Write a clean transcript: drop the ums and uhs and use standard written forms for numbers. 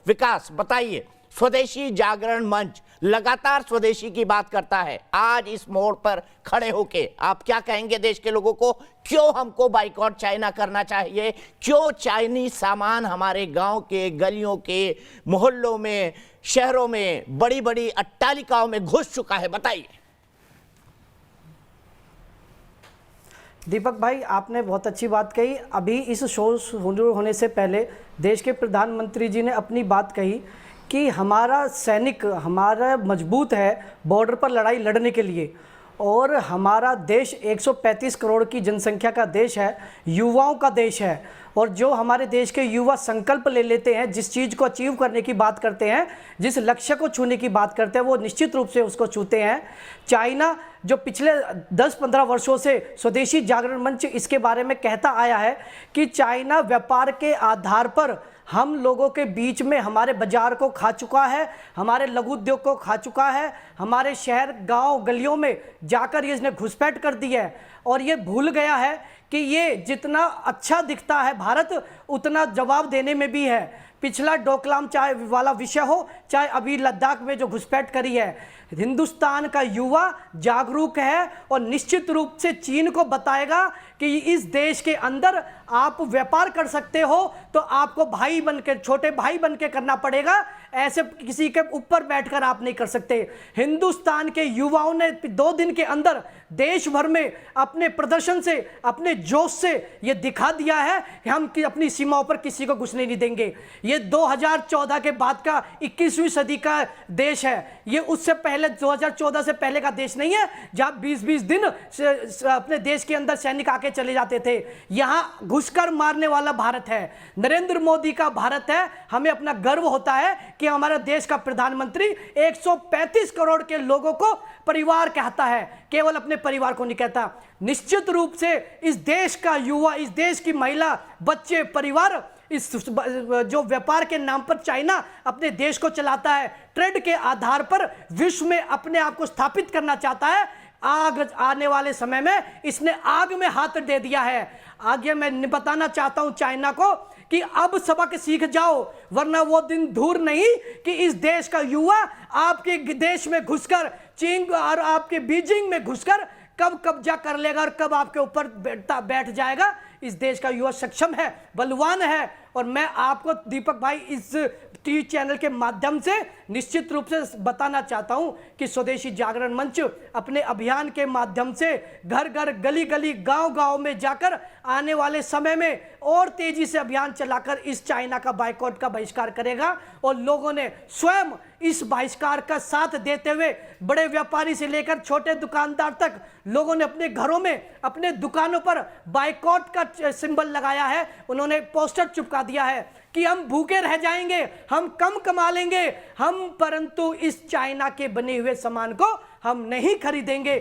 विकास, बताइए, स्वदेशी जागरण मंच लगातार स्वदेशी की बात करता है, आज इस मोड़ पर खड़े होके आप क्या कहेंगे देश के लोगों को? क्यों हमको बाइकॉट चाइना करना चाहिए? क्यों चाइनीज सामान हमारे गांव के, गलियों के, मोहल्लों में, शहरों में, बड़ी बड़ी अट्टालिकाओं में घुस चुका है? बताइए। दीपक भाई, आपने बहुत अच्छी बात कही। अभी इस शो शुरू होने से पहले देश के प्रधानमंत्री जी ने अपनी बात कही कि हमारा सैनिक हमारा मजबूत है बॉर्डर पर लड़ाई लड़ने के लिए, और हमारा देश 135 करोड़ की जनसंख्या का देश है, युवाओं का देश है, और जो हमारे देश के युवा संकल्प ले लेते हैं, जिस चीज़ को अचीव करने की बात करते हैं, जिस लक्ष्य को छूने की बात करते हैं, वो निश्चित रूप से उसको छूते हैं। चाइना जो पिछले 10-15 वर्षों से स्वदेशी जागरण मंच इसके बारे में कहता आया है कि चाइना व्यापार के आधार पर हम लोगों के बीच में हमारे बाजार को खा चुका है, हमारे लघु उद्योग को खा चुका है, हमारे शहर गांव गलियों में जाकर ये इसने घुसपैठ कर दी है, और ये भूल गया है कि ये जितना अच्छा दिखता है भारत, उतना जवाब देने में भी है। पिछला डोकलाम चाहे वाला विषय हो, चाहे अभी लद्दाख में जो घुसपैठ करी है, हिंदुस्तान का युवा जागरूक है और निश्चित रूप से चीन को बताएगा कि इस देश के अंदर आप व्यापार कर सकते हो तो आपको भाई बनकर, छोटे भाई बनकर करना पड़ेगा, ऐसे किसी के ऊपर बैठकर आप नहीं कर सकते। हिंदुस्तान के युवाओं ने 2 दिन के अंदर देश भर में अपने प्रदर्शन से, अपने जोश से ये दिखा दिया है कि हम अपनी सीमाओं पर किसी को घुसने नहीं देंगे। ये 2014 के बाद का 21वीं सदी का देश है, ये उससे पहले 2014 से पहले का देश नहीं है जहां 20-20 दिन अपने देश के अंदर सैनिक आके चले जाते थे। यहां घुसकर मारने वाला भारत है, नरेंद्र मोदी का भारत है। हमें अपना गर्व होता है कि हमारे देश का प्रधानमंत्री 135 करोड़ के लोगों को परिवार कहता है, केवल अपने परिवार को नहीं कहता। निश्चित रूप से इस देश का युवा, इस देश की महिला, बच्चे, परिवार, इस जो व्यापार के नाम पर चाइना अपने देश को चलाता है, ट्रेड के आधार पर विश्व में अपने आप को स्थापित करना चाहता है, आने वाले समय में इसने आग में हाथ दे दिया है। आगे मैं बताना चाहता हूं चाइना को कि अब सबक सीख जाओ, वरना वो दिन दूर नहीं कि इस देश का युवा आपके देश में घुसकर, चीन और आपके बीजिंग में घुसकर कब कब्जा कर लेगा और कब आपके ऊपर बैठ जाएगा। इस देश का युवा सक्षम है, बलवान है, और मैं आपको दीपक भाई इस टीवी चैनल के माध्यम से निश्चित रूप से बताना चाहता हूं कि स्वदेशी जागरण मंच अपने अभियान के माध्यम से घर घर, गली गली, गांव गांव में जाकर आने वाले समय में और तेजी से अभियान चलाकर इस चाइना का बाइकॉट का बहिष्कार करेगा। और लोगों ने स्वयं इस बहिष्कार का साथ देते हुए, बड़े व्यापारी से लेकर छोटे दुकानदार तक, लोगों ने अपने घरों में, अपने दुकानों पर बाइकॉट का सिंबल लगाया है। उन्होंने पोस्टर चिपका दिया है कि हम भूखे रह जाएंगे, हम कम कमा लेंगे, हम परंतु इस चाइना के बने हुए सामान को हम नहीं खरीदेंगे।